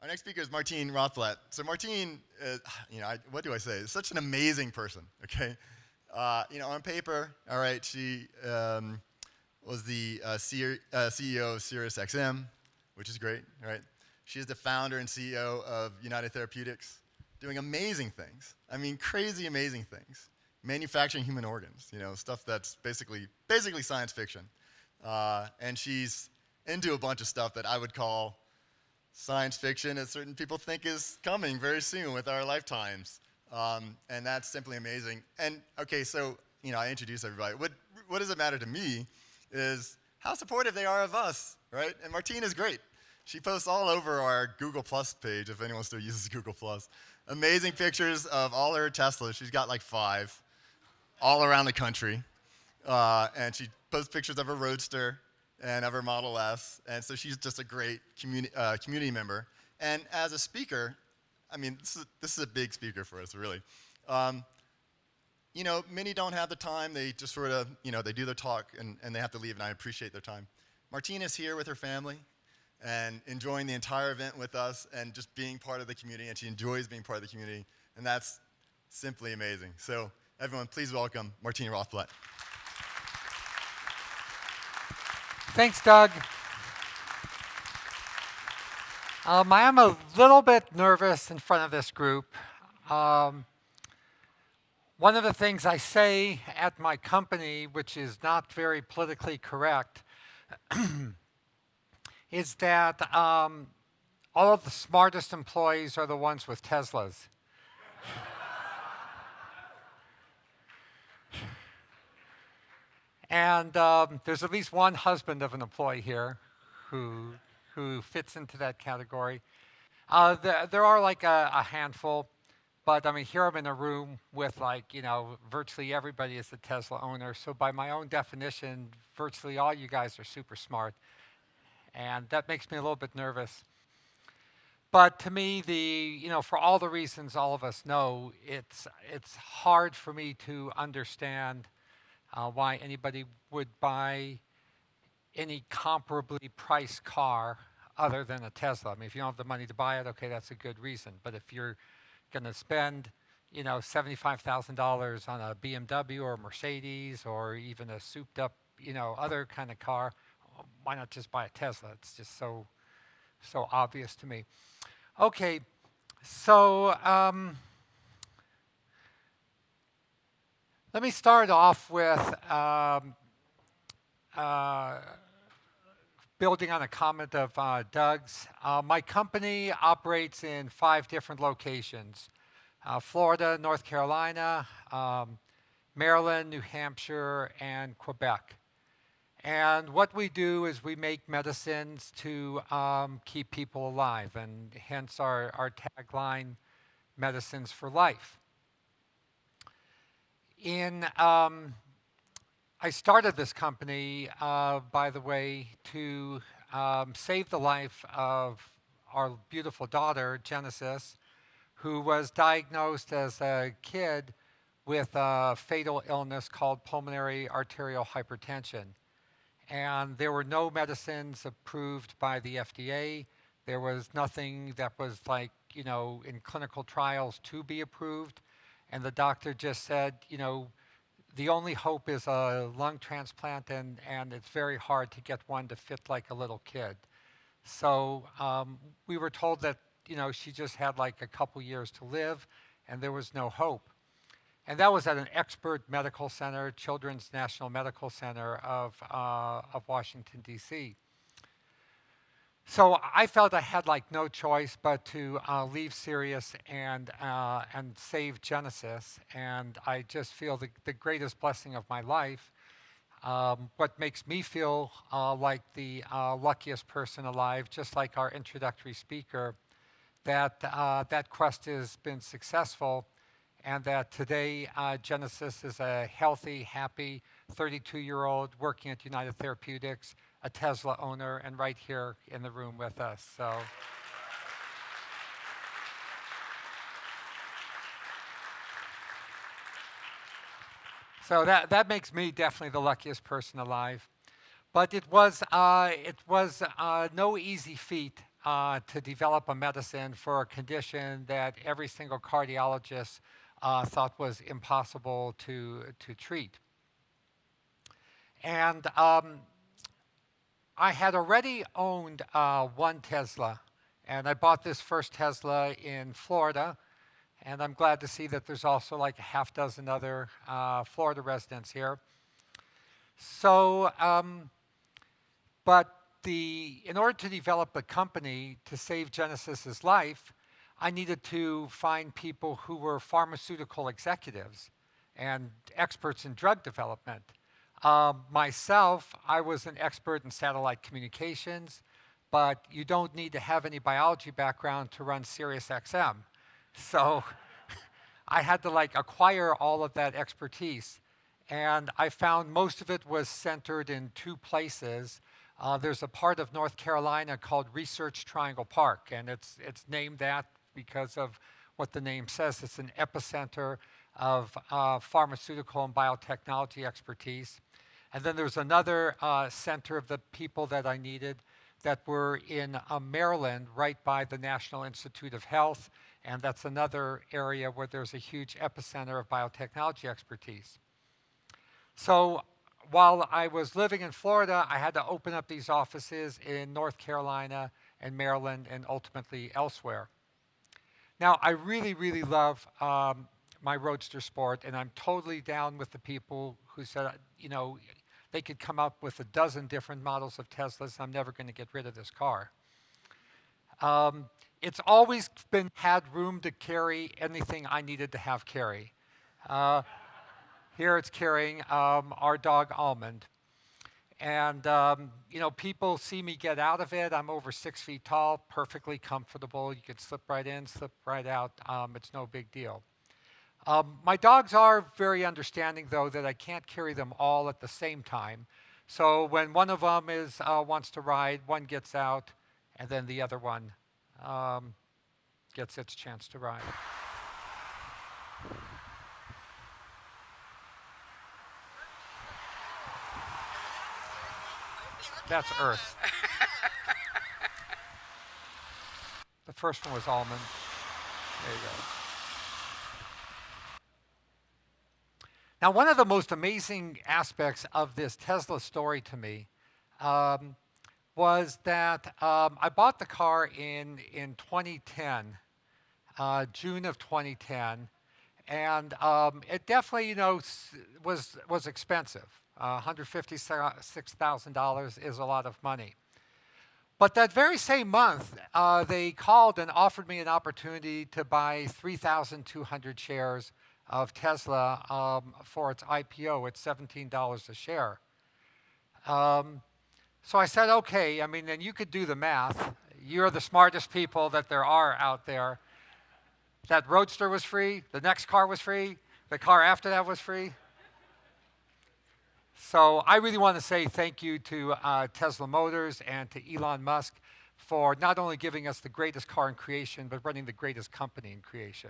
Our next speaker is Martine Rothblatt. So Martine, what do I say? Is such an amazing person, okay? On paper, all right, she was the CEO of Sirius XM, which is great, right? She is the founder and CEO of United Therapeutics, doing amazing things. I mean, crazy amazing things. Manufacturing human organs, stuff that's basically science fiction. And she's into a bunch of stuff that I would call science fiction that certain people think is coming very soon with our lifetimes. And that's simply amazing. And okay, so, I introduce everybody. What does it matter to me is how supportive they are of us, right? And Martine is great. She posts all over our Google Plus page, if anyone still uses Google Plus. Amazing pictures of all her Teslas. She's got like 5 all around the country. And she posts pictures of her Roadster and of her Model S. And so she's just a great community member. And as a speaker, I mean, this is a big speaker for us, really. Many don't have the time. They just sort of, they do their talk and they have to leave, and I appreciate their time. Martine is here with her family and enjoying the entire event with us and just being part of the community, and she enjoys being part of the community, and that's simply amazing. So everyone, please welcome Martine Rothblatt. Thanks, Doug. I am a little bit nervous in front of this group. One of the things I say at my company, which is not very politically correct, is that all of the smartest employees are the ones with Teslas. And there's at least one husband of an employee here who fits into that category. There are like a handful, but I mean, here I'm in a room with virtually everybody is a Tesla owner. So by my own definition, virtually all you guys are super smart. And that makes me a little bit nervous. But to me, for all the reasons all of us know, it's hard for me to understand why anybody would buy any comparably priced car other than a Tesla. I mean, if you don't have the money to buy it, okay, that's a good reason. But if you're going to spend, $75,000 on a BMW or a Mercedes or even a souped-up, other kind of car, why not just buy a Tesla? It's just so obvious to me. Okay, so let me start off with building on a comment of Doug's. My company operates in 5 different locations: Florida, North Carolina, Maryland, New Hampshire, and Quebec. And what we do is we make medicines to keep people alive, and hence our tagline, Medicines for Life. I started this company, by the way, to save the life of our beautiful daughter, Genesis, who was diagnosed as a kid with a fatal illness called pulmonary arterial hypertension. And there were no medicines approved by the FDA. There was nothing that was in clinical trials to be approved. And the doctor just said, the only hope is a lung transplant, and it's very hard to get one to fit like a little kid. So we were told that, she just had a couple years to live, and there was no hope. And that was at an expert medical center, Children's National Medical Center of Washington, D.C. So I felt I had no choice but to leave Sirius and save Genesis. And I just feel the greatest blessing of my life. What makes me feel like the luckiest person alive, just like our introductory speaker, that quest has been successful, and that today Genesis is a healthy, happy 32-year-old working at United Therapeutics, a Tesla owner, and right here in the room with us. So that makes me definitely the luckiest person alive. But it was no easy feat to develop a medicine for a condition that every single cardiologist thought was impossible to treat. And I had already owned one Tesla, and I bought this first Tesla in Florida, and I'm glad to see that there's also like a half dozen other Florida residents here. So, in order to develop a company to save Genesis's life, I needed to find people who were pharmaceutical executives and experts in drug development. Myself, I was an expert in satellite communications, but you don't need to have any biology background to run Sirius XM. So I had to like acquire all of that expertise. And I found most of it was centered in two places. There's a part of North Carolina called Research Triangle Park, and it's named that because of what the name says. It's an epicenter of pharmaceutical and biotechnology expertise. And then there's another center of the people that I needed that were in Maryland, right by the National Institute of Health, and that's another area where there's a huge epicenter of biotechnology expertise. So while I was living in Florida, I had to open up these offices in North Carolina and Maryland and ultimately elsewhere. Now, I really, really love my Roadster Sport, and I'm totally down with the people who said, you know, they could come up with a dozen different models of Teslas. I'm never going to get rid of this car. It's always had room to carry anything I needed to have carry. Here it's carrying our dog Almond. And, you know, people see me get out of it. I'm over 6 feet tall, perfectly comfortable. You can slip right in, slip right out. It's no big deal. My dogs are very understanding, though, that I can't carry them all at the same time. So when one of them wants to ride, one gets out, and then the other one gets its chance to ride. That's Earth. The first one was Almond. There you go. Now, one of the most amazing aspects of this Tesla story to me was that I bought the car in 2010, June of 2010, and it definitely, you know, was expensive. $156,000 is a lot of money. But that very same month, they called and offered me an opportunity to buy 3,200 shares of Tesla for its IPO at $17 a share. So I said, okay, I mean, and you could do the math. You're the smartest people that there are out there. That Roadster was free, the next car was free, the car after that was free. So I really want to say thank you to Tesla Motors and to Elon Musk for not only giving us the greatest car in creation, but running the greatest company in creation.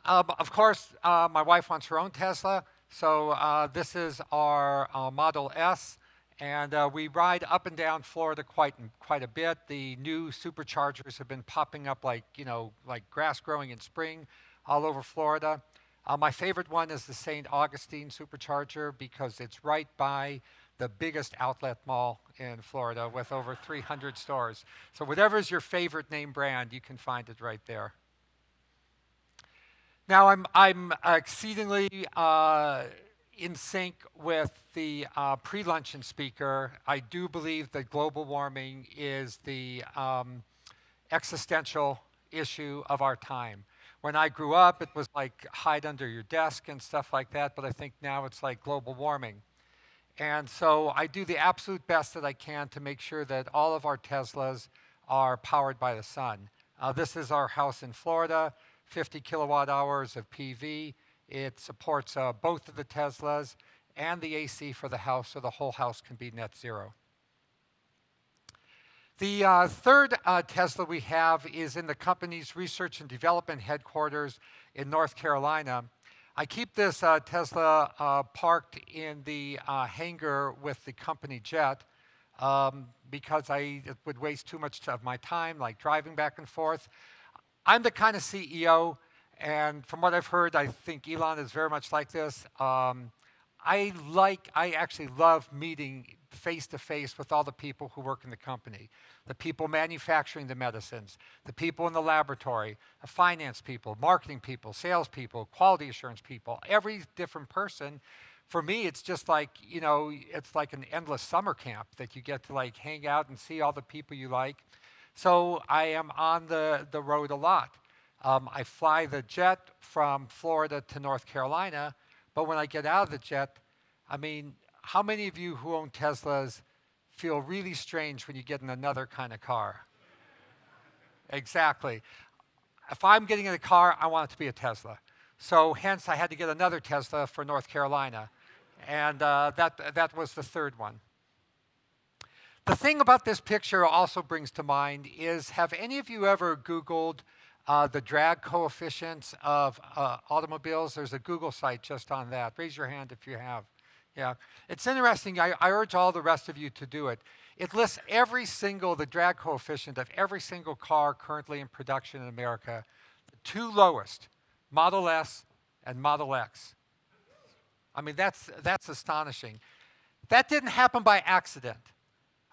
Of course, my wife wants her own Tesla, so this is our Model S, and we ride up and down Florida quite a bit. The new Superchargers have been popping up like grass growing in spring all over Florida. My favorite one is the St. Augustine Supercharger because it's right by the biggest outlet mall in Florida with over 300 stores. So whatever is your favorite name brand, you can find it right there. Now, I'm exceedingly in sync with the pre-luncheon speaker. I do believe that global warming is the existential issue of our time. When I grew up, it was like hide under your desk and stuff like that, but I think now it's like global warming. And so I do the absolute best that I can to make sure that all of our Teslas are powered by the sun. This is our house in Florida. 50 kilowatt hours of PV. It supports both of the Teslas and the AC for the house, so the whole house can be net zero. The third Tesla we have is in the company's research and development headquarters in North Carolina. I keep this Tesla parked in the hangar with the company jet because it would waste too much of my time, like driving back and forth. I'm the kind of CEO, and from what I've heard, I think Elon is very much like this. I actually love meeting face to face with all the people who work in the company, the people manufacturing the medicines, the people in the laboratory, the finance people, marketing people, sales people, quality assurance people, every different person. For me, it's just like, it's like an endless summer camp that you get to like hang out and see all the people you like. So I am on the road a lot. I fly the jet from Florida to North Carolina, but when I get out of the jet, I mean, how many of you who own Teslas feel really strange when you get in another kind of car? Exactly. If I'm getting in a car, I want it to be a Tesla. So hence, I had to get another Tesla for North Carolina. And that was the third one. The thing about this picture also brings to mind is, have any of you ever Googled the drag coefficients of automobiles? There's a Google site just on that. Raise your hand if you have. Yeah, it's interesting. I urge all the rest of you to do it. It lists the drag coefficient of every single car currently in production in America. The two lowest, Model S and Model X. I mean, that's astonishing. That didn't happen by accident.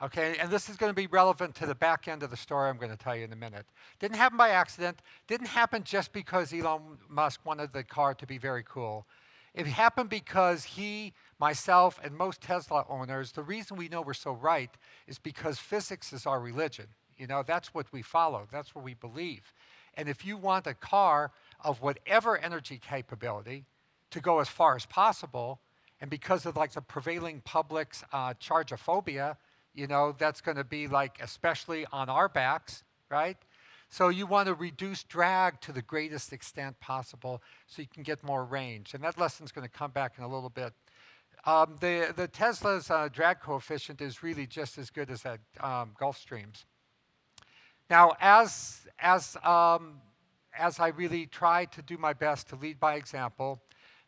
Okay, and this is going to be relevant to the back end of the story I'm going to tell you in a minute. Didn't happen by accident. Didn't happen just because Elon Musk wanted the car to be very cool. It happened because he, myself, and most Tesla owners, the reason we know we're so right is because physics is our religion. That's what we follow. That's what we believe. And if you want a car of whatever energy capability to go as far as possible, and because of like the prevailing public's chargeophobia, that's going to be like especially on our backs, right? So you want to reduce drag to the greatest extent possible so you can get more range. And that lesson's going to come back in a little bit. The Tesla's drag coefficient is really just as good as that Gulfstream's. Now, as I really try to do my best to lead by example,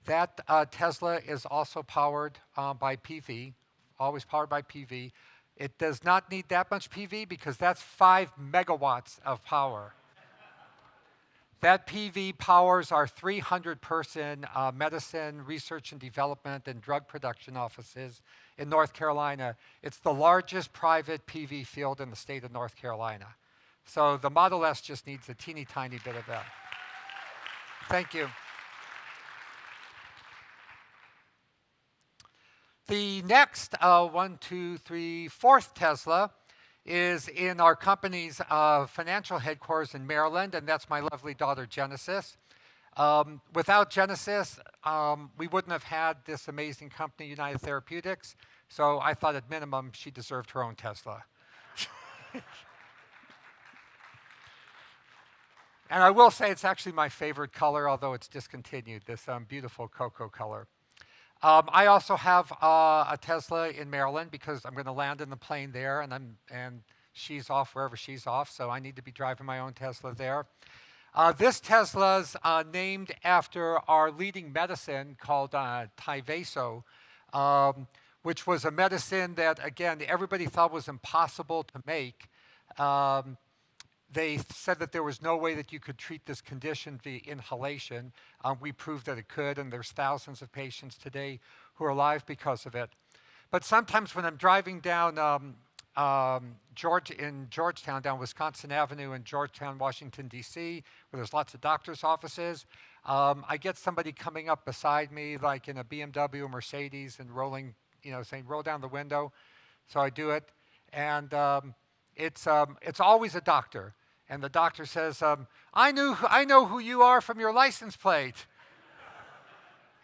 that Tesla is also powered by PV, always powered by PV. It does not need that much PV because that's 5 megawatts of power. That PV powers our 300-person medicine research and development and drug production offices in North Carolina. It's the largest private PV field in the state of North Carolina. So the Model S just needs a teeny tiny bit of that. Thank you. The next fourth Tesla is in our company's financial headquarters in Maryland, and that's my lovely daughter, Genesis. Without Genesis, we wouldn't have had this amazing company, United Therapeutics, so I thought at minimum she deserved her own Tesla. And I will say it's actually my favorite color, although it's discontinued, this beautiful cocoa color. I also have a Tesla in Maryland because I'm going to land in the plane there, and she's off wherever she's off, so I need to be driving my own Tesla there. This Tesla's named after our leading medicine called Tyvaso, which was a medicine that, again, everybody thought was impossible to make. They said that there was no way that you could treat this condition via inhalation. We proved that it could, and there's thousands of patients today who are alive because of it. But sometimes when I'm driving down in Georgetown, down Wisconsin Avenue in Georgetown, Washington, D.C., where there's lots of doctor's offices, I get somebody coming up beside me, like in a BMW or Mercedes, and rolling, saying, roll down the window. So I do it, and it's always a doctor. And the doctor says, I know who you are from your license plate.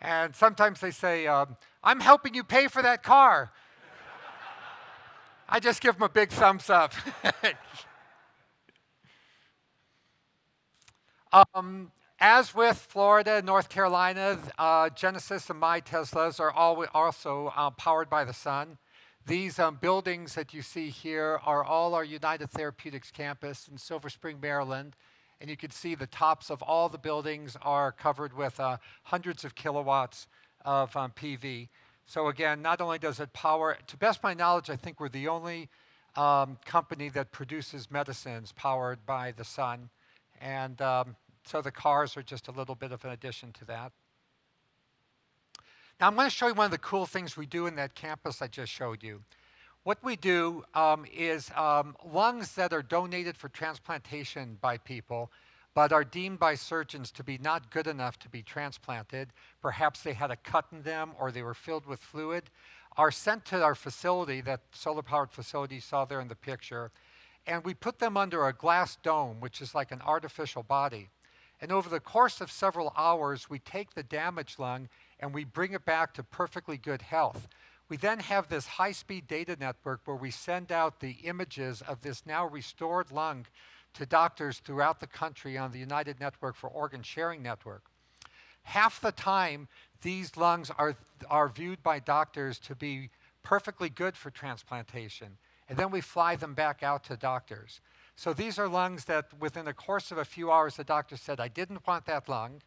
And sometimes they say, I'm helping you pay for that car. I just give them a big thumbs up. As with Florida and North Carolina, Genesis and my Teslas are also powered by the sun. These buildings that you see here are all our United Therapeutics campus in Silver Spring, Maryland. And you can see the tops of all the buildings are covered with hundreds of kilowatts of PV. So again, not only does it power, to best of my knowledge, I think we're the only company that produces medicines powered by the sun. And so the cars are just a little bit of an addition to that. Now I'm going to show you one of the cool things we do in that campus I just showed you. What we do is lungs that are donated for transplantation by people, but are deemed by surgeons to be not good enough to be transplanted. Perhaps they had a cut in them or they were filled with fluid, are sent to our facility, that solar-powered facility you saw there in the picture, and we put them under a glass dome, which is like an artificial body. And over the course of several hours, we take the damaged lung and we bring it back to perfectly good health. We then have this high-speed data network where we send out the images of this now restored lung to doctors throughout the country on the United Network for Organ Sharing Network. Half the time, these lungs are viewed by doctors to be perfectly good for transplantation. And then we fly them back out to doctors. So these are lungs that within the course of a few hours, the doctor said, I didn't want that lung,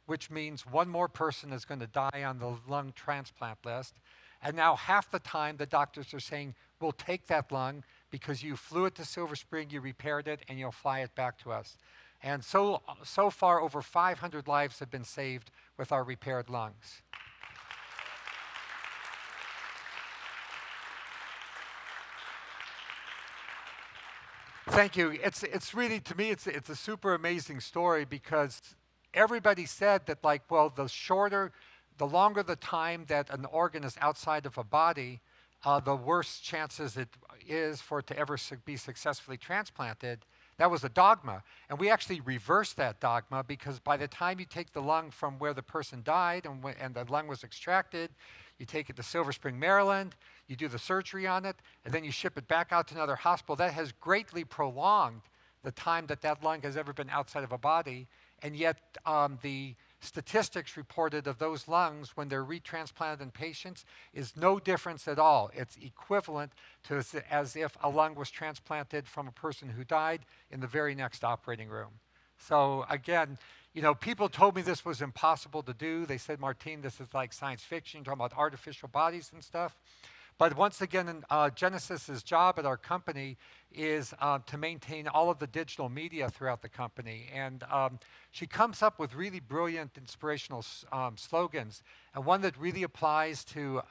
which means one more person is going to die on the lung transplant list. And now half the time, the doctors are saying, we'll take that lung because you flew it to Silver Spring, you repaired it, and you'll fly it back to us. And so far, over 500 lives have been saved with our repaired lungs. Thank you. It's really, to me, it's a super amazing story because everybody said that, like, well, the longer the time that an organ is outside of a body, the worse chances it is for it to ever be successfully transplanted. That was a dogma. And we actually reversed that dogma because by the time you take the lung from where the person died and the lung was extracted, you take it to Silver Spring, Maryland, you do the surgery on it, and then you ship it back out to another hospital. That has greatly prolonged the time that that lung has ever been outside of a body. And yet the statistics reported of those lungs when they're retransplanted in patients is no difference at all. It's equivalent to as if a lung was transplanted from a person who died in the very next operating room. So again, you know, people told me this was impossible to do. They said, Martine, this is like science fiction, talking about artificial bodies and stuff. But once again, Genesis's job at our company is to maintain all of the digital media throughout the company. And she comes up with really brilliant, inspirational slogans. And one that really applies to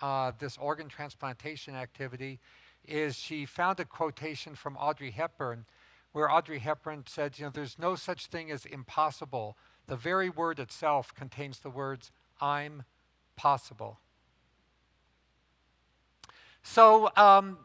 this organ transplantation activity is she found a quotation from Audrey Hepburn, where Audrey Hepburn said, you know, there's no such thing as impossible. The very word itself contains the words, I'm possible. So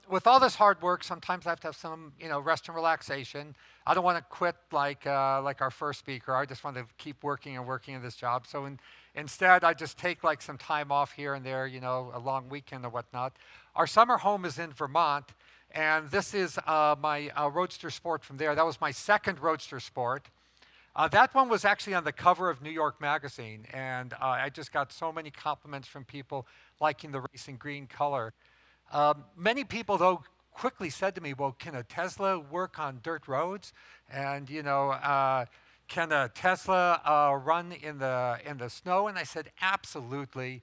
with all this hard work, sometimes I have to have some, you know, rest and relaxation. I don't want to quit like our first speaker. I just want to keep working and working in this job. So instead, I just take like some time off here and there, you know, a long weekend or whatnot. Our summer home is in Vermont, and this is my Roadster Sport from there. That was my second Roadster Sport. That one was actually on the cover of New York Magazine, and I just got so many compliments from people liking the racing green color. Many people, though, quickly said to me, well, can a Tesla work on dirt roads? And, you know, can a Tesla run in the snow? And I said, absolutely.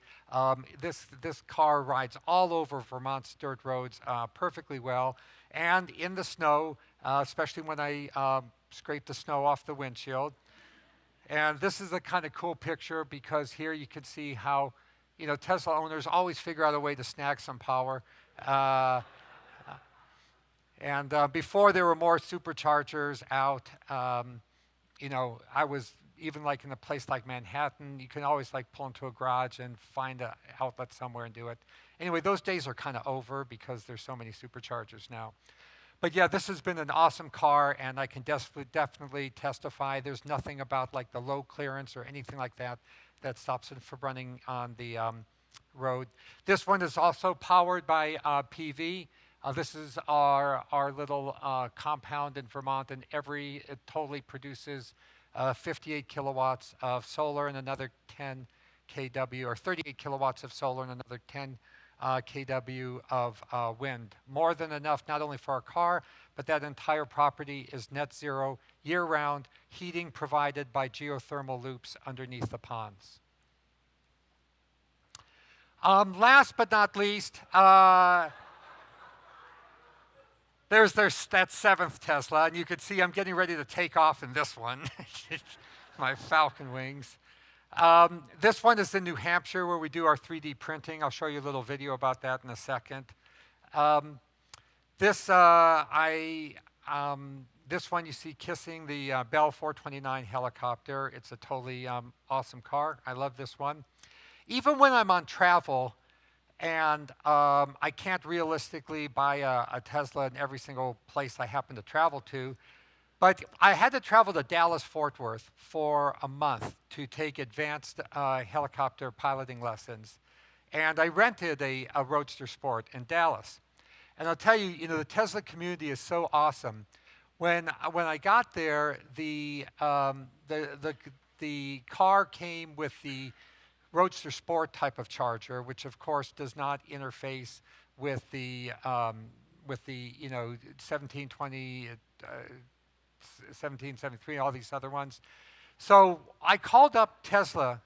This car rides all over Vermont's dirt roads perfectly well. And in the snow, especially when I scrape the snow off the windshield. And this is a kind of cool picture because here you can see how, you know, Tesla owners always figure out a way to snag some power. And before there were more Superchargers out, you know, I was even like in a place like Manhattan, you can always like pull into a garage and find an outlet somewhere and do it. Anyway, those days are kind of over because there's so many Superchargers now. But yeah, this has been an awesome car, and I can definitely testify there's nothing about like the low clearance or anything like that that stops it from running on the road. This one is also powered by PV. This is our little compound in Vermont, and it totally produces 58 kilowatts of solar and another 10 kW, or 38 kilowatts of solar and another 10 kW of wind. More than enough not only for our car, but that entire property is net zero year-round, heating provided by geothermal loops underneath the ponds. Last but not least, there's that seventh Tesla, and you can see I'm getting ready to take off in this one, my Falcon wings. This one is in New Hampshire where we do our 3D printing. I'll show you a little video about that in a second. This one you see kissing the Bell 429 helicopter. It's a totally awesome car. I love this one. Even when I'm on travel and I can't realistically buy a Tesla in every single place I happen to travel to, but I had to travel to Dallas-Fort Worth for a month to take advanced helicopter piloting lessons. And I rented a Roadster Sport in Dallas. And I'll tell you, the Tesla community is so awesome. When I got there, the car came with the Roadster Sport type of charger, which of course does not interface with the 1720, 1773, all these other ones. So I called up Tesla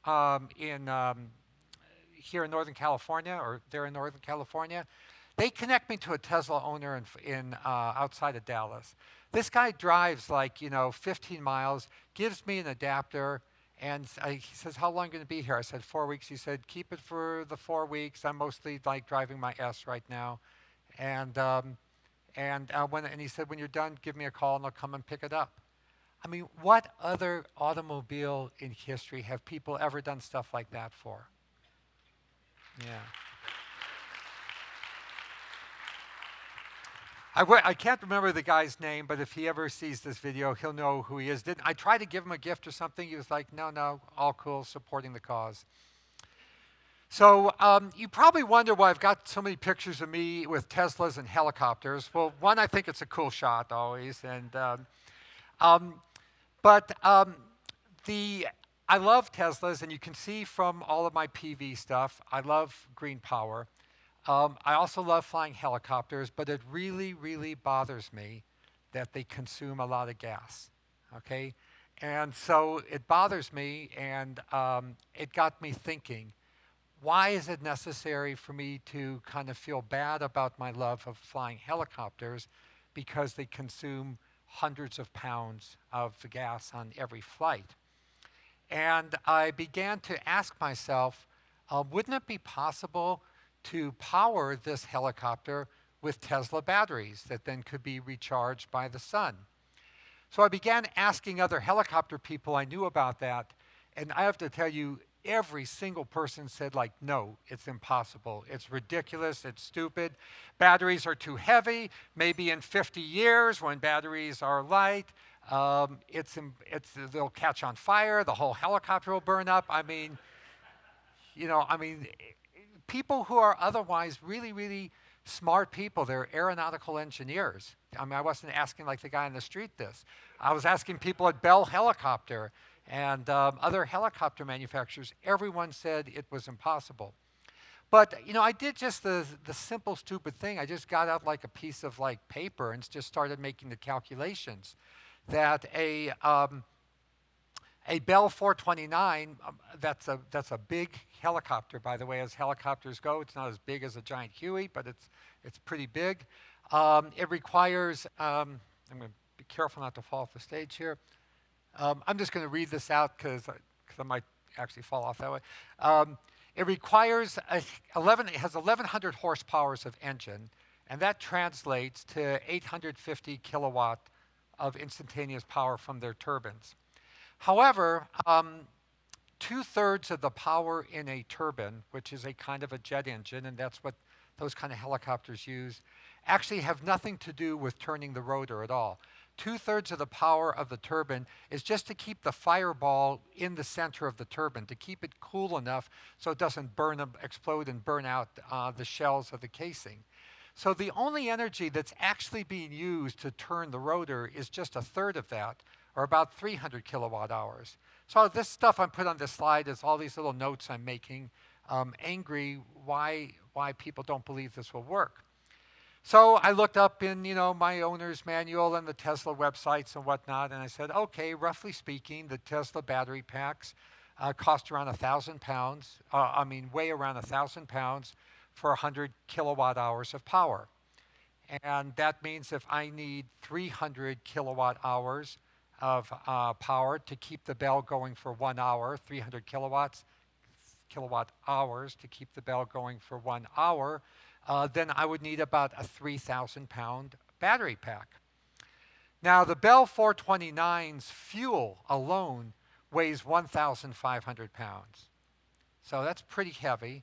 here in Northern California, or they're in Northern California. They connect me to a Tesla owner in outside of Dallas. This guy drives 15 miles, gives me an adapter, and he says, "How long are you going to be here?" I said, 4 weeks. He said, "Keep it for the 4 weeks. I'm mostly driving my S right now." And he said, "When you're done, give me a call and I'll come and pick it up." I mean, what other automobile in history have people ever done stuff like that for? Yeah. I can't remember the guy's name, but if he ever sees this video, he'll know who he is. I tried to give him a gift or something. He was like, no, all cool, supporting the cause. So you probably wonder why I've got so many pictures of me with Teslas and helicopters. Well, one, I think it's a cool shot always. I love Teslas, and you can see from all of my PV stuff, I love green power. I also love flying helicopters, but it really, really bothers me that they consume a lot of gas, okay? And so it bothers me, and it got me thinking, why is it necessary for me to kind of feel bad about my love of flying helicopters because they consume hundreds of pounds of gas on every flight? And I began to ask myself, wouldn't it be possible to power this helicopter with Tesla batteries that then could be recharged by the sun? So I began asking other helicopter people I knew about that, and I have to tell you, every single person said, no, it's impossible. It's ridiculous, it's stupid. Batteries are too heavy. Maybe in 50 years when batteries are light, they'll catch on fire, the whole helicopter will burn up. People who are otherwise really, really smart people, they're aeronautical engineers. I wasn't asking the guy on the street this. I was asking people at Bell Helicopter and other helicopter manufacturers. Everyone said it was impossible. But, I did just the simple, stupid thing. I just got out a piece of paper and just started making the calculations that a Bell 429, that's a big helicopter, by the way, as helicopters go. It's not as big as a giant Huey, but it's pretty big. It requires, I'm going to be careful not to fall off the stage here. I'm just going to read this out because I might actually fall off that way. It requires, it has 1,100 horsepower of engine, and that translates to 850 kilowatt of instantaneous power from their turbines. However, 2/3 of the power in a turbine, which is a kind of a jet engine, and that's what those kind of helicopters use, actually have nothing to do with turning the rotor at all. 2/3 of the power of the turbine is just to keep the fireball in the center of the turbine, to keep it cool enough so it doesn't explode and burn out the shells of the casing. So the only energy that's actually being used to turn the rotor is just 1/3 of that, or about 300 kilowatt hours. So this stuff I put on this slide is all these little notes I'm making angry why people don't believe this will work. So I looked up in my owner's manual and the Tesla websites and whatnot, and I said, okay, roughly speaking, the Tesla battery packs cost around 1,000 pounds. Weigh around 1,000 pounds for 100 kilowatt hours of power. And that means if I need 300 kilowatt hours of power to keep the bell going for 1 hour, 300 kilowatt hours to keep the bell going for 1 hour, then I would need about a 3,000 pound battery pack. Now the Bell 429's fuel alone weighs 1,500 pounds. So that's pretty heavy.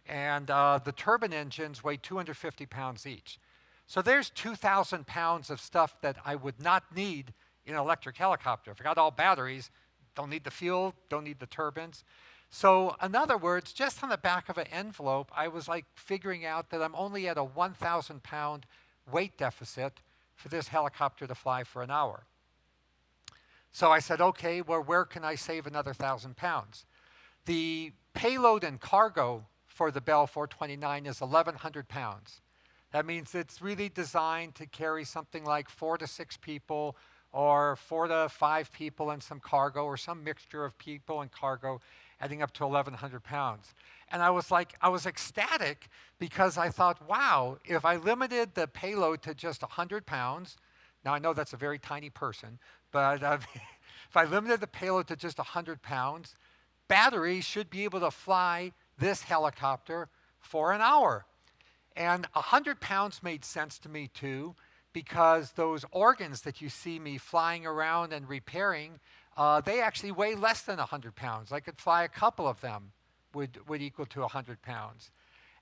And the turbine engines weigh 250 pounds each. So there's 2,000 pounds of stuff that I would not need in an electric helicopter. If I got all batteries, don't need the fuel, don't need the turbines. So in other words, just on the back of an envelope, I was like figuring out that I'm only at a 1,000 pound weight deficit for this helicopter to fly for an hour. So I said, okay, well, where can I save another 1,000 pounds? The payload and cargo for the Bell 429 is 1,100 pounds. That means it's really designed to carry something like 4 to 6 people or 4 to 5 people and some cargo or some mixture of people and cargo, adding up to 1,100 pounds. And I was ecstatic because I thought, wow, if I limited the payload to just 100 pounds, now I know that's a very tiny person, but if I limited the payload to just 100 pounds, batteries should be able to fly this helicopter for an hour. And 100 pounds made sense to me too, because those organs that you see me flying around and repairing, they actually weigh less than 100 pounds. I could fly a couple of them would equal to 100 pounds.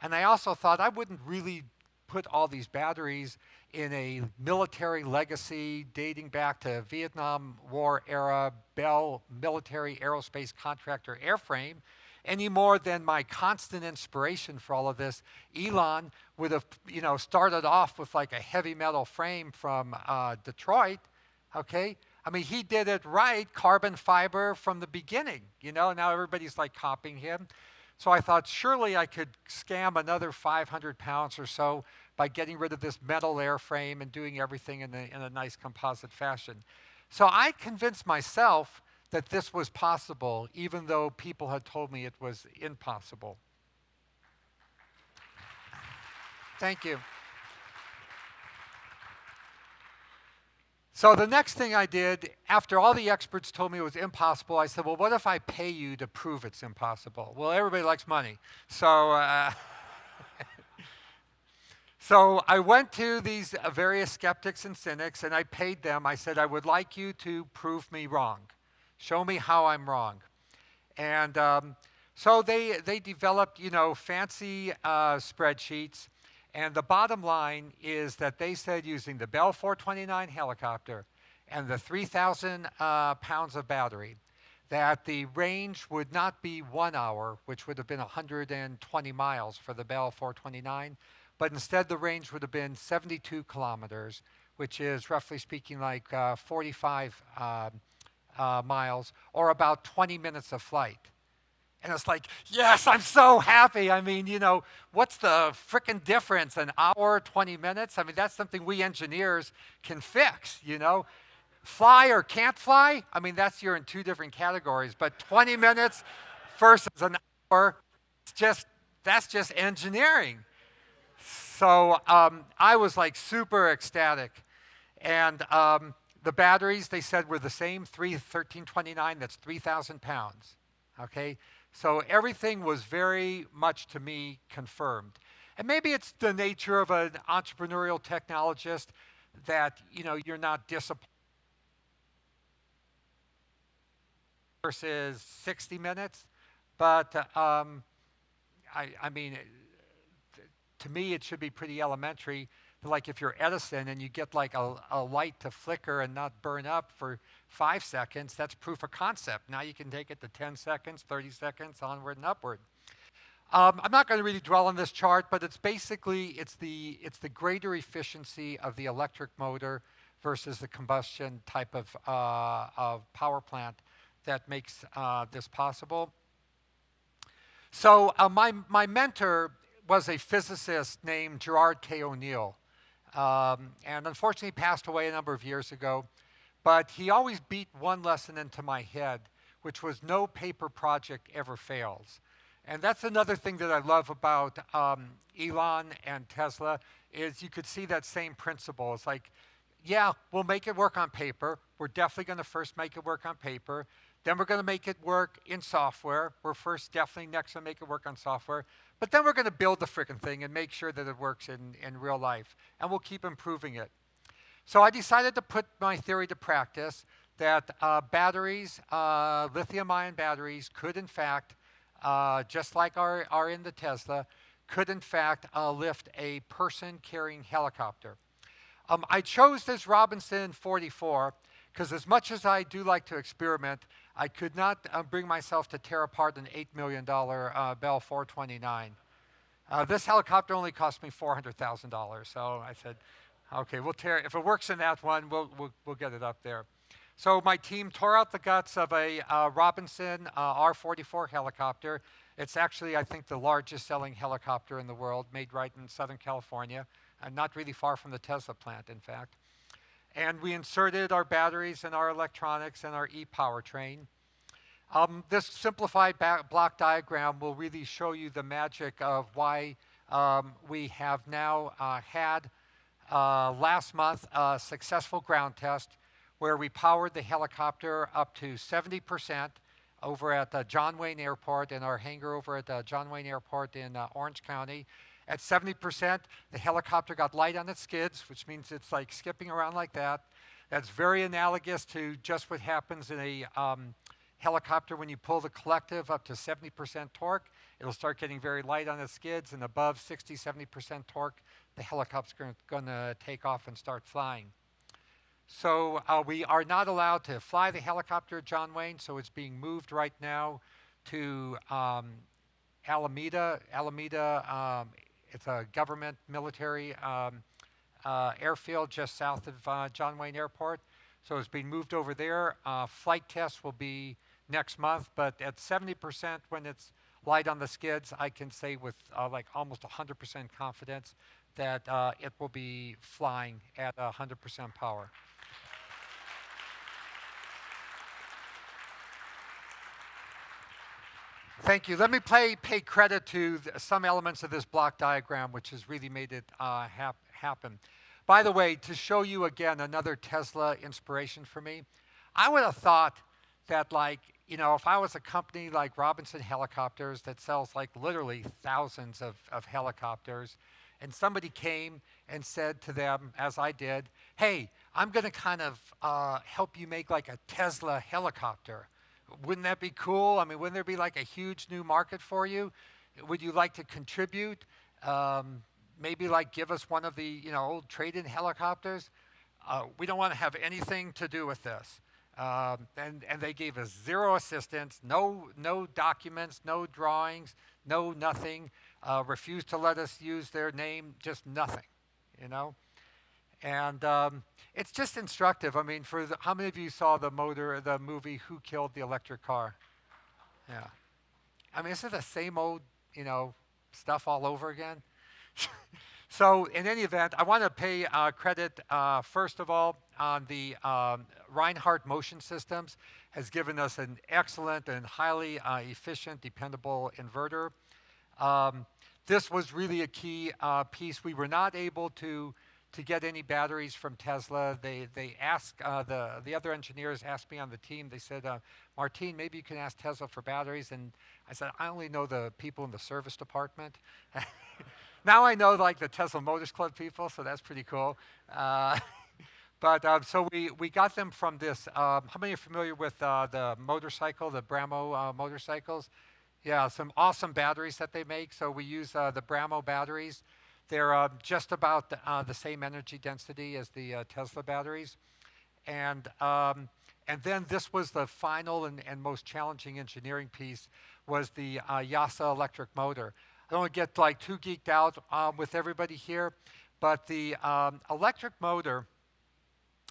And I also thought I wouldn't really put all these batteries in a military legacy dating back to Vietnam War era Bell military aerospace contractor Airframe any more than my constant inspiration for all of this. Elon would have, started off with like a heavy metal frame from Detroit, okay? I mean, he did it right, carbon fiber from the beginning, now everybody's like copying him. So I thought, surely I could scam another 500 pounds or so by getting rid of this metal airframe and doing everything in a nice composite fashion. So I convinced myself that this was possible, even though people had told me it was impossible. Thank you. So the next thing I did, after all the experts told me it was impossible, I said, well, what if I pay you to prove it's impossible? Well, everybody likes money. So, so I went to these various skeptics and cynics, and I paid them. I said, I would like you to prove me wrong. Show me how I'm wrong. And so they developed, fancy spreadsheets. And the bottom line is that they said using the Bell 429 helicopter and the 3,000 pounds of battery, that the range would not be 1 hour, which would have been 120 miles for the Bell 429, but instead the range would have been 72 kilometers, which is roughly speaking like 45 miles, or about 20 minutes of flight. And it's like, yes, I'm so happy. I mean, what's the frickin' difference? An hour, 20 minutes? I mean, that's something we engineers can fix, Fly or can't fly? I mean, you're in 2 different categories. But 20 minutes versus an hour, that's just engineering. So I was like super ecstatic. And the batteries, they said, were the same, 1329, that's 3,000 pounds, okay? So everything was very much, to me, confirmed. And maybe it's the nature of an entrepreneurial technologist that, you're not disappointed versus 60 minutes. But, I mean, to me, it should be pretty elementary. Like if you're Edison and you get like a light to flicker and not burn up for 5 seconds, that's proof of concept. Now you can take it to 10 seconds, 30 seconds, onward and upward. I'm not going to really dwell on this chart, but it's basically, it's the greater efficiency of the electric motor versus the combustion type of power plant that makes this possible. So my mentor was a physicist named Gerard K. O'Neill. And unfortunately passed away a number of years ago. But he always beat one lesson into my head, which was no paper project ever fails. And that's another thing that I love about Elon and Tesla is you could see that same principle. It's like, yeah, we'll make it work on paper. We're definitely going to first make it work on paper. Then we're going to make it work in software. We're first definitely next to make it work on software. But then we're going to build the freaking thing and make sure that it works in real life. And we'll keep improving it. So I decided to put my theory to practice that batteries, lithium-ion batteries, could in fact, just like are in the Tesla, could in fact lift a person-carrying helicopter. I chose this Robinson 44 because as much as I do like to experiment, I could not bring myself to tear apart an $8 million Bell 429. This helicopter only cost me $400,000, so I said, okay, we'll tear it. If it works in that one, we'll get it up there. So my team tore out the guts of a Robinson R-44 helicopter. It's actually, I think, the largest selling helicopter in the world, made right in Southern California, and not really far from the Tesla plant, in fact. And we inserted our batteries and our electronics and our e-powertrain. This simplified block diagram will really show you the magic of why we have now had last month a successful ground test where we powered the helicopter up to 70% over at John Wayne Airport in our hangar over at John Wayne Airport in Orange County. At 70%, the helicopter got light on its skids, which means it's like skipping around like that. That's very analogous to just what happens in a helicopter when you pull the collective up to 70% torque. It'll start getting very light on its skids, and above 60, 70% torque, the helicopter's going to take off and start flying. So we are not allowed to fly the helicopter at John Wayne, so it's being moved right now to Alameda. Alameda, it's a government military airfield just south of John Wayne Airport. So it's being moved over there. Flight tests will be next month, but at 70% when it's light on the skids, I can say with like almost 100% confidence that it will be flying at 100% power. Thank you. Let me pay credit to some elements of this block diagram, which has really made it happen. By the way, to show you again another Tesla inspiration for me, I would have thought that, like, you know, if I was a company like Robinson Helicopters that sells like literally thousands of helicopters, and somebody came and said to them, as I did, hey, I'm going to kind of help you make like a Tesla helicopter. Wouldn't that be cool? I mean, wouldn't there be like a huge new market for you? Would you like to contribute? Maybe like give us one of the old trade-in helicopters? We don't want to have anything to do with this. And they gave us zero assistance, no documents, no drawings, no nothing. Refused to let us use their name, just nothing, you know. And it's just instructive. I mean, how many of you saw the movie Who Killed the Electric Car? Yeah. I mean, is it the same old, stuff all over again? So in any event, I want to pay credit, first of all, on the Reinhardt Motion Systems has given us an excellent and highly efficient, dependable inverter. This was really a key piece. We were not able to get any batteries from Tesla. They asked, the other engineers asked me on the team, they said, Martine, maybe you can ask Tesla for batteries. And I said, I only know the people in the service department. Now I know like the Tesla Motors Club people, so that's pretty cool. So we got them from this, how many are familiar with the motorcycle, the Brammo motorcycles? Yeah, some awesome batteries that they make. So we use the Brammo batteries. They're just about the same energy density as the Tesla batteries. And then this was the final and most challenging engineering piece was the Yasa electric motor. I don't want to get like too geeked out with everybody here, but the electric motor,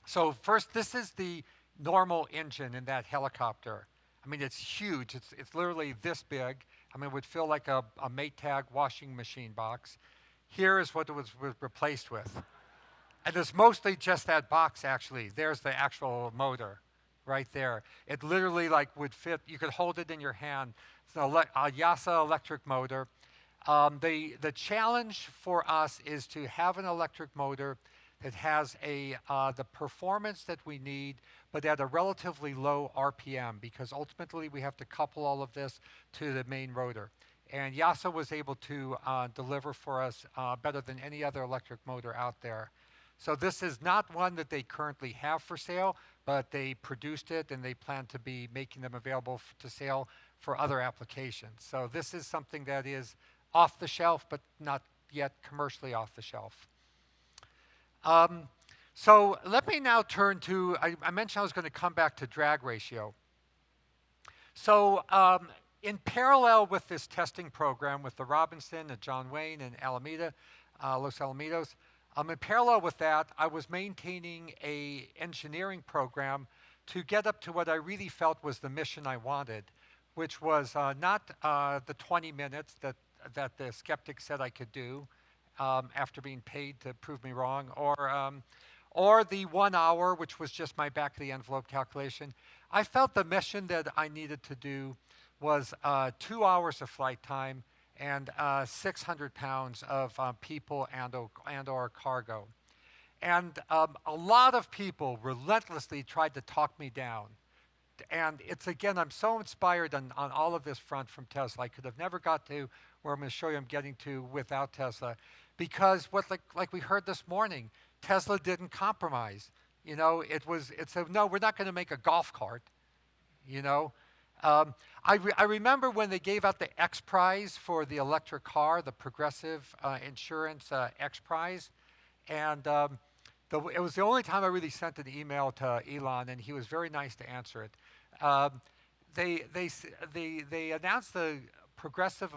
so first this is the normal engine in that helicopter. I mean, it's huge. It's literally this big. I mean, it would feel like a Maytag washing machine box. Here is what it was replaced with. And it's mostly just that box, actually. There's the actual motor right there. It literally like would fit. You could hold it in your hand. It's a Yasa electric motor. The challenge for us is to have an electric motor that has the performance that we need, but at a relatively low RPM, because ultimately we have to couple all of this to the main rotor. And Yasa was able to deliver for us better than any other electric motor out there. So this is not one that they currently have for sale, but they produced it and they plan to be making them available to sale for other applications. So this is something that is off the shelf, but not yet commercially off the shelf. So let me now turn to, I mentioned I was going to come back to drag ratio. So in parallel with this testing program with the Robinson and John Wayne and Alameda, Los Alamitos, in parallel with that, I was maintaining a engineering program to get up to what I really felt was the mission I wanted, which was not the 20 minutes that the skeptics said I could do after being paid to prove me wrong, or the 1 hour, which was just my back of the envelope calculation. I felt the mission that I needed to do was 2 hours of flight time and 600 pounds of people and or cargo. And a lot of people relentlessly tried to talk me down. And it's, again, I'm so inspired on all of this front from Tesla. I could have never got to where I'm going to show you I'm getting to without Tesla. Because like we heard this morning, Tesla didn't compromise. You know, it's a, no, we're not going to make a golf cart, you know. I remember when they gave out the X Prize for the electric car, the Progressive Insurance X Prize, and it was the only time I really sent an email to Elon, and he was very nice to answer it. They announced the Progressive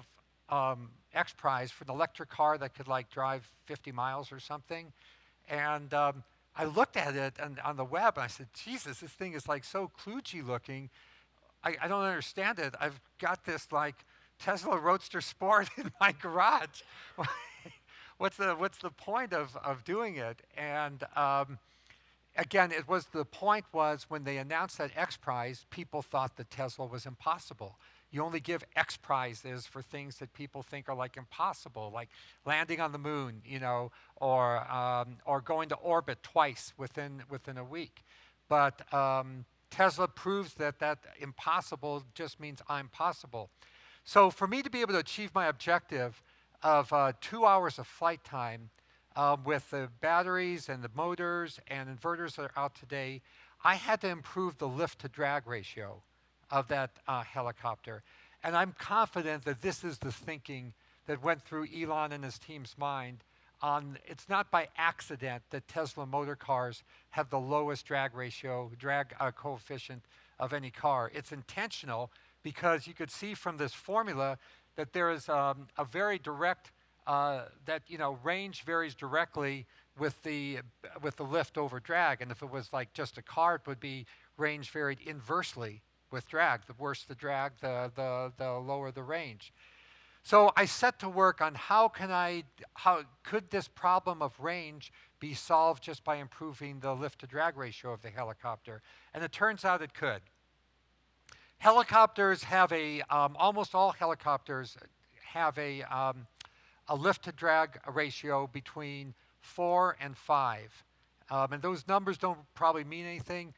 X Prize for an electric car that could like drive 50 miles or something, and I looked at it on the web, and I said, Jesus, this thing is like so kludgy looking. I don't understand it. I've got this like Tesla Roadster Sport in my garage. What's the point of doing it? And again, the point was when they announced that X Prize, people thought that Tesla was impossible. You only give X prizes for things that people think are like impossible, like landing on the moon, you know, or going to orbit twice within a week. But Tesla proves that impossible just means I'm possible. So for me to be able to achieve my objective of 2 hours of flight time with the batteries and the motors and inverters that are out today, I had to improve the lift to drag ratio of that helicopter. And I'm confident that this is the thinking that went through Elon and his team's mind. It's not by accident that Tesla motor cars have the lowest drag coefficient of any car. It's intentional because you could see from this formula that there is a very direct, range varies directly with the lift over drag. And if it was like just a car, it would be range varied inversely with drag. The worse the drag, the lower the range. So I set to work on how could this problem of range be solved just by improving the lift to drag ratio of the helicopter? And it turns out it could. Helicopters have almost all helicopters have a lift to drag ratio between 4 and 5. And those numbers don't probably mean anything,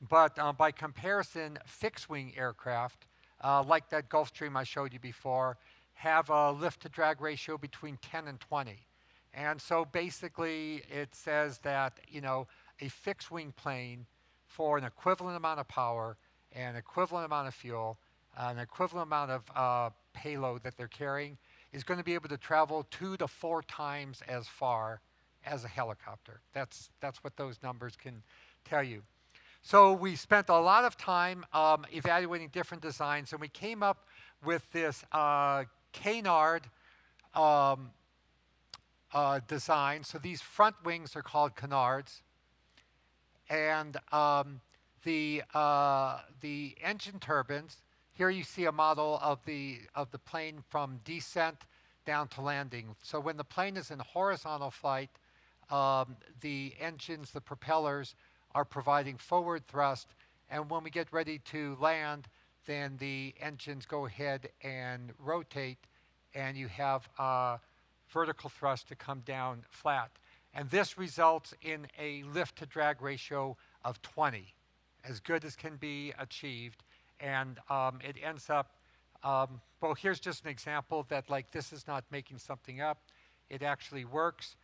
but by comparison, fixed wing aircraft, like that Gulfstream I showed you before, have a lift to drag ratio between 10 and 20. And so basically it says that, you know, a fixed wing plane for an equivalent amount of power, an equivalent amount of fuel, an equivalent amount of payload that they're carrying is going to be able to travel 2 to 4 times as far as a helicopter. That's what those numbers can tell you. So we spent a lot of time evaluating different designs, and we came up with this canard design. So these front wings are called canards, and the engine turbines Here you see a model of the plane from descent down to landing. So when the plane is in horizontal flight, the engines, the propellers, are providing forward thrust, and when we get ready to land, then the engines go ahead and rotate, and you have vertical thrust to come down flat. And this results in a lift to drag ratio of 20, as good as can be achieved. And it ends up, well, here's just an example that, like, this is not making something up. It actually works.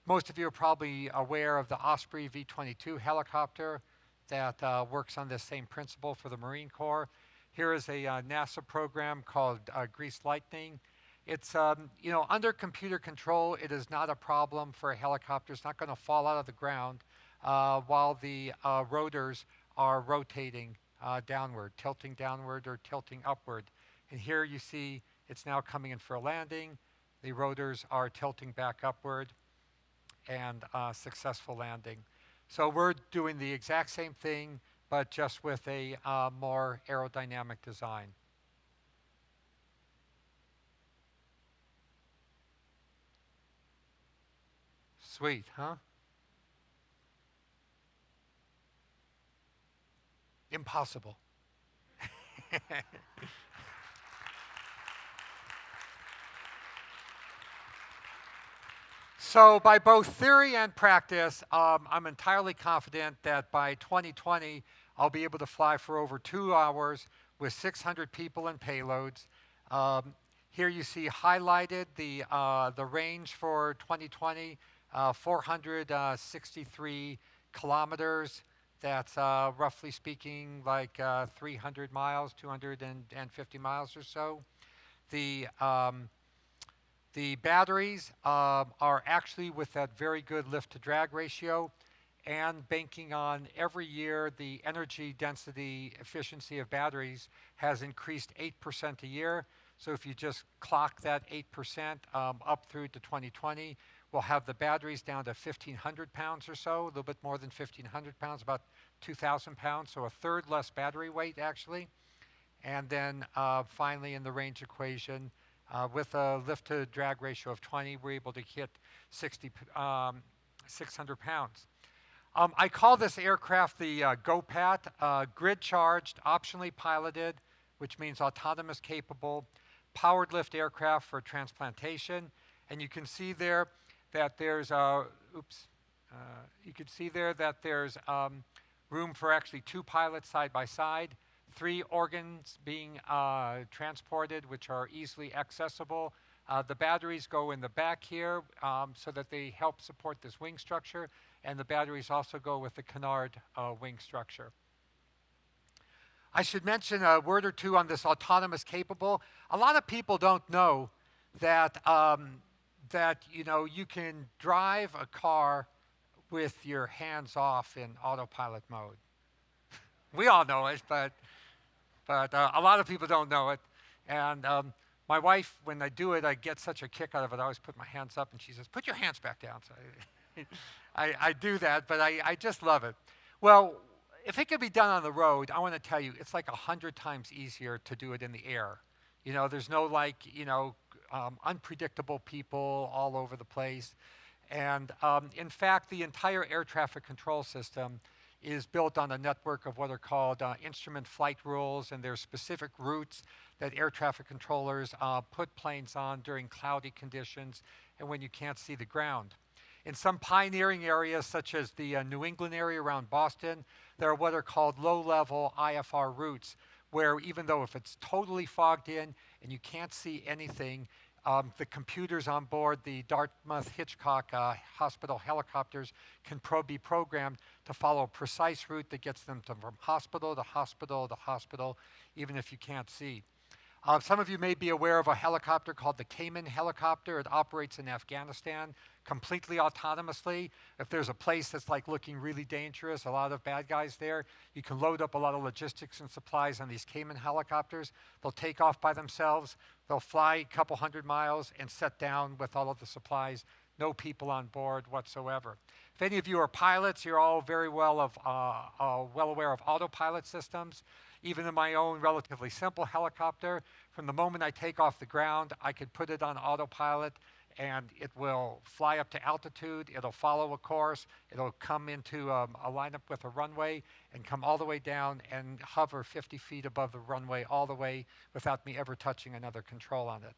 Most of you are probably aware of the Osprey V-22 helicopter that works on this same principle for the Marine Corps. Here is a NASA program called Grease Lightning. It's, under computer control, it is not a problem for a helicopter. It's not going to fall out of the ground while the rotors are rotating downward, tilting downward or tilting upward. And here you see it's now coming in for a landing. The rotors are tilting back upward, and successful landing. So we're doing the exact same thing, but just with a more aerodynamic design. Sweet, huh? Impossible. So by both theory and practice, I'm entirely confident that by 2020, I'll be able to fly for over 2 hours with 600 people and payloads. Here you see highlighted the range for 2020, 463 kilometers. That's roughly speaking like 300 miles, 250 miles or so. The batteries are actually with that very good lift to drag ratio, and banking on every year the energy density efficiency of batteries has increased 8% a year. So if you just clock that 8% up through to 2020, we'll have the batteries down to 1,500 pounds or so, a little bit more than 1,500 pounds, about 2,000 pounds, so a third less battery weight actually. And then finally in the range equation, with a lift to drag ratio of 20, we're able to hit 600 pounds. I call this aircraft the GOPAT, grid charged, optionally piloted, which means autonomous capable, powered lift aircraft for transplantation. And you can see there that there's room for actually 2 pilots side by side, 3 organs being transported, which are easily accessible. The batteries go in the back here so that they help support this wing structure, and the batteries also go with the canard wing structure. I should mention a word or two on this autonomous capable. A lot of people don't know that you can drive a car with your hands off in autopilot mode. We all know it, but a lot of people don't know it. And my wife, when I do it, I get such a kick out of it. I always put my hands up, and she says, "Put your hands back down." So I do that, but I just love it. Well, if it could be done on the road, I want to tell you, it's like 100 times easier to do it in the air. There's no unpredictable people all over the place. And in fact, the entire air traffic control system is built on a network of what are called instrument flight rules, and there's specific routes that air traffic controllers put planes on during cloudy conditions and when you can't see the ground. In some pioneering areas, such as the New England area around Boston, there are what are called low-level IFR routes, where even though if it's totally fogged in and you can't see anything, the computers on board the Dartmouth Hitchcock hospital helicopters can be programmed to follow a precise route that gets them from hospital to hospital to hospital, even if you can't see. Some of you may be aware of a helicopter called the Cayman helicopter. It operates in Afghanistan completely autonomously. If there's a place that's looking really dangerous, a lot of bad guys there, you can load up a lot of logistics and supplies on these Cayman helicopters. They'll take off by themselves. They'll fly a couple 100 miles and set down with all of the supplies. No people on board whatsoever. If any of you are pilots, you're all very well aware of autopilot systems. Even in my own relatively simple helicopter, from the moment I take off the ground, I could put it on autopilot and it will fly up to altitude, it'll follow a course, it'll come into a lineup with a runway and come all the way down and hover 50 feet above the runway all the way without me ever touching another control on it.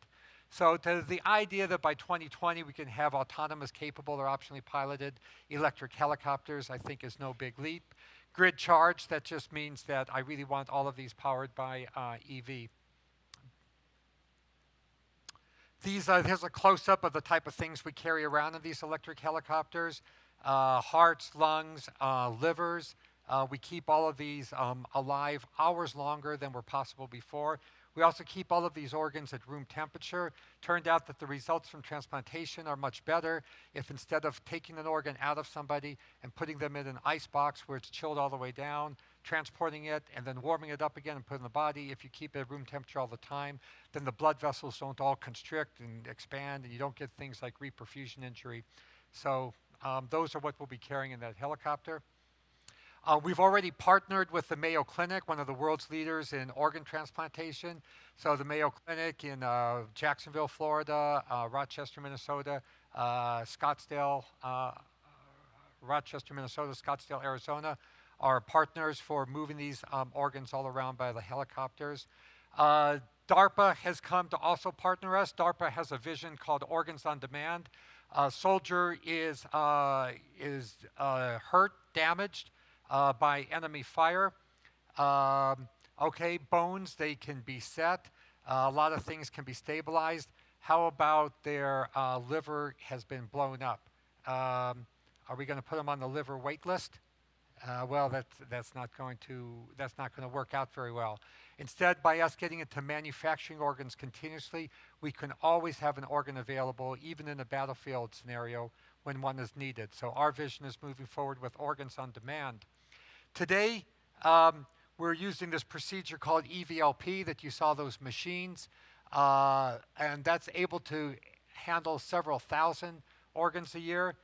So to the idea that by 2020 we can have autonomous, capable, or optionally piloted electric helicopters, I think is no big leap. Grid charge, that just means that I really want all of these powered by EV. Here's a close-up of the type of things we carry around in these electric helicopters. Hearts, lungs, livers. We keep all of these alive hours longer than were possible before. We also keep all of these organs at room temperature. Turned out that the results from transplantation are much better if instead of taking an organ out of somebody and putting them in an ice box where it's chilled all the way down, transporting it and then warming it up again and put it in the body, if you keep it at room temperature all the time, then the blood vessels don't all constrict and expand and you don't get things like reperfusion injury. So those are what we'll be carrying in that helicopter. We've already partnered with the Mayo Clinic, one of the world's leaders in organ transplantation. So the Mayo Clinic in Jacksonville, Florida, Rochester, Minnesota, Scottsdale, Arizona, are partners for moving these organs all around by the helicopters. DARPA has come to also partner us. DARPA has a vision called Organs on Demand. A soldier is hurt, damaged, by enemy fire. Okay, bones, they can be set. A lot of things can be stabilized. How about their liver has been blown up? Are we going to put them on the liver wait list? Well, that's not going to work out very well. Instead, by us getting into manufacturing organs continuously, we can always have an organ available, even in a battlefield scenario, when one is needed. So our vision is moving forward with organs on demand. Today, we're using this procedure called EVLP that you saw those machines, and that's able to handle several thousand organs a year.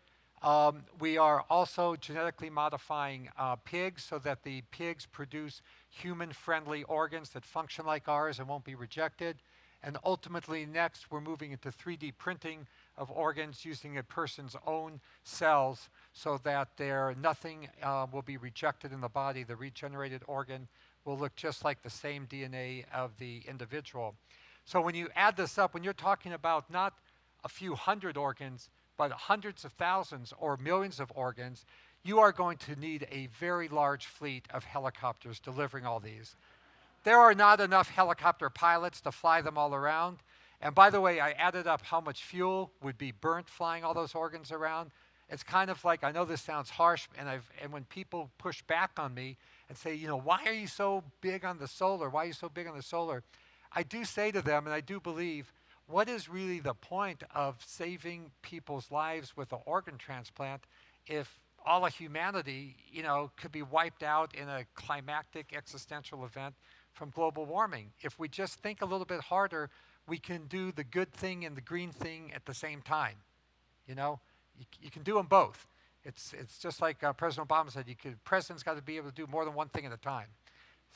We are also genetically modifying pigs so that the pigs produce human-friendly organs that function like ours and won't be rejected. And ultimately, next, we're moving into 3D printing of organs using a person's own cells so that nothing will be rejected in the body. The regenerated organ will look just like the same DNA of the individual. So when you add this up, when you're talking about not a few hundred organs, but hundreds of thousands or millions of organs, you are going to need a very large fleet of helicopters delivering all these. There are not enough helicopter pilots to fly them all around. And by the way, I added up how much fuel would be burnt flying all those organs around. It's kind of like, I know this sounds harsh, and when people push back on me and say, why are you so big on the solar? Why are you so big on the solar? I do say to them, and I do believe, what is really the point of saving people's lives with an organ transplant if all of humanity, could be wiped out in a climactic existential event from global warming? If we just think a little bit harder, we can do the good thing and the green thing at the same time. You can do them both. It's just like President Obama said, president's got to be able to do more than one thing at a time.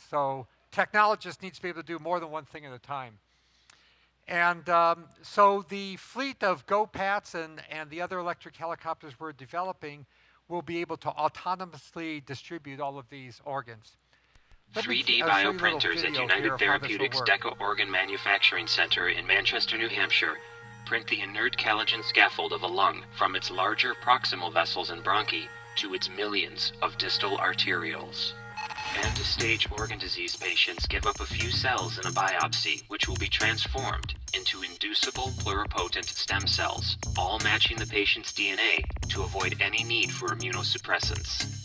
So technologists need to be able to do more than one thing at a time. And so the fleet of GoPats and the other electric helicopters we're developing will be able to autonomously distribute all of these organs. 3D bioprinters at United Therapeutics DECA Organ Manufacturing Center in Manchester, New Hampshire print the inert collagen scaffold of a lung from its larger proximal vessels and bronchi to its millions of distal arterioles. End-stage organ disease patients give up a few cells in a biopsy, which will be transformed into inducible pluripotent stem cells, all matching the patient's DNA to avoid any need for immunosuppressants.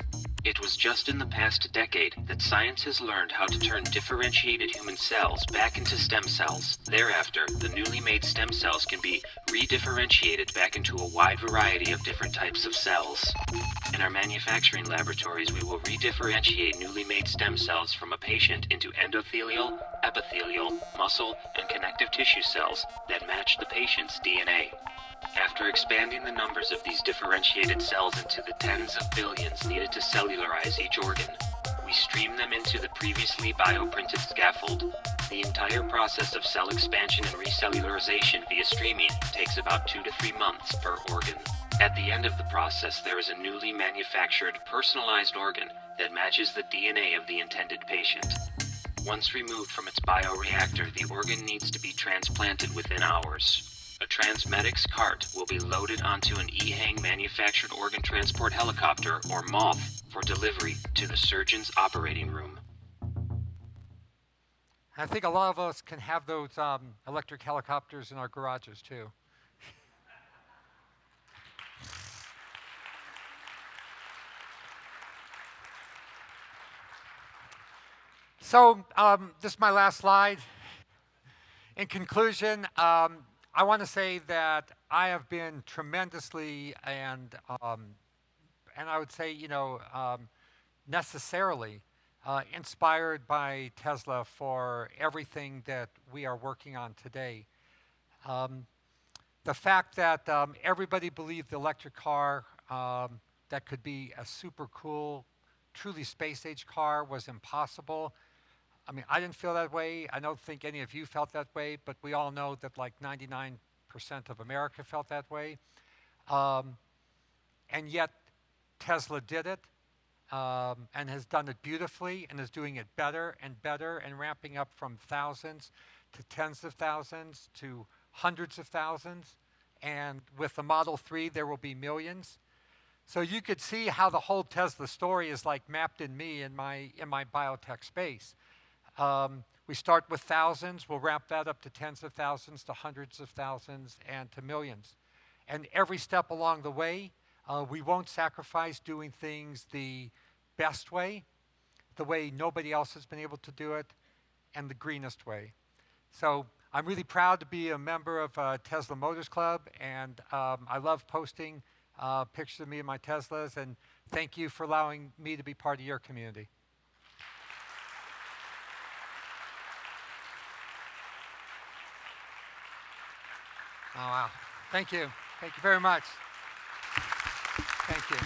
It was just in the past decade that science has learned how to turn differentiated human cells back into stem cells. Thereafter, the newly made stem cells can be redifferentiated back into a wide variety of different types of cells. In our manufacturing laboratories, we will redifferentiate newly made stem cells from a patient into endothelial, epithelial, muscle, and connective tissue cells that match the patient's DNA. After expanding the numbers of these differentiated cells into the tens of billions needed to cellularize each organ, We stream them into the previously bioprinted scaffold. The entire process of cell expansion and recellularization via streaming takes about 2 to 3 months per organ. At the end of the process, there is a newly manufactured, personalized organ that matches the DNA of the intended patient. Once removed from its bioreactor, the organ needs to be transplanted within hours. A TransMedics cart will be loaded onto an EHang manufactured organ transport helicopter, or MOTH, for delivery to the surgeon's operating room. I think a lot of us can have those electric helicopters in our garages too. So this is my last slide. In conclusion, I want to say that I have been tremendously and I would say, necessarily inspired by Tesla for everything that we are working on today. The fact that everybody believed the electric car that could be a super cool, truly space-age car was impossible. I mean, I didn't feel that way. I don't think any of you felt that way, but we all know that like 99% of America felt that way. And yet, Tesla did it and has done it beautifully and is doing it better and better and ramping up from thousands to tens of thousands to hundreds of thousands. And with the Model 3, there will be millions. So you could see how the whole Tesla story is like mapped in me in my biotech space. We start with thousands, we'll ramp that up to tens of thousands, to hundreds of thousands, and to millions. And every step along the way, we won't sacrifice doing things the best way, the way nobody else has been able to do it, and the greenest way. So I'm really proud to be a member of Tesla Motors Club, and I love posting pictures of me and my Teslas, and thank you for allowing me to be part of your community. Oh, wow. Thank you. Thank you very much. Thank you.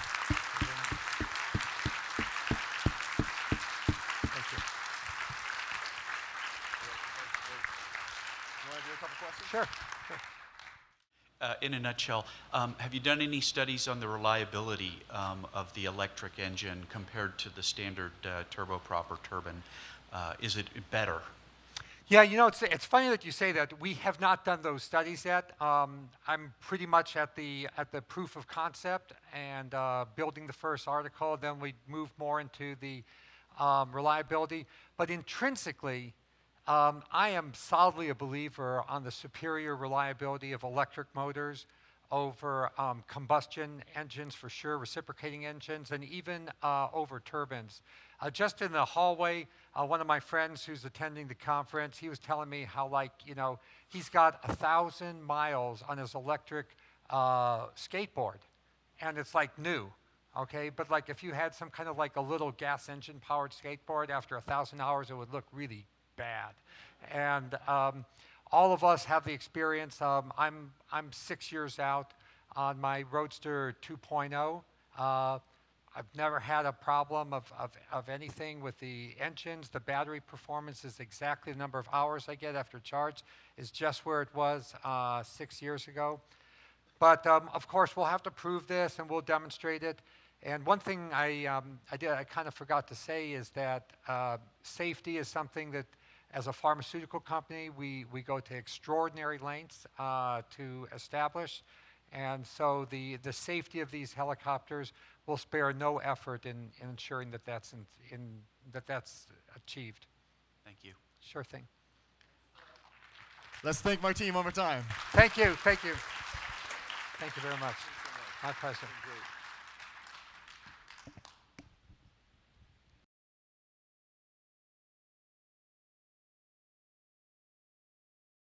Thank you. You want to do a couple questions? Sure. In a nutshell, have you done any studies on the reliability of the electric engine compared to the standard turboprop or turbine? Is it better? Yeah, it's funny that you say that. We have not done those studies yet. I'm pretty much at the proof of concept and building the first article. Then we move more into the reliability. But intrinsically, I am solidly a believer on the superior reliability of electric motors over combustion engines, for sure, reciprocating engines, and even over turbines. Just in the hallway, one of my friends who's attending the conference, he was telling me how, he's got 1,000 miles on his electric skateboard, and it's like new, okay? But if you had some kind of a little gas engine powered skateboard, after 1,000 hours, it would look really bad. And all of us have the experience. I'm 6 years out on my Roadster 2.0. I've never had a problem of anything with the engines. The battery performance is exactly the number of hours I get after charge is just where it was 6 years ago. But of course, we'll have to prove this and we'll demonstrate it. And one thing I kind of forgot to say is that safety is something that, as a pharmaceutical company, we go to extraordinary lengths to establish. And so the safety of these helicopters will spare no effort in ensuring that that's achieved. Thank you. Sure thing. Let's thank Martine one more time. Thank you. Thank you. Thank you very much. My pleasure.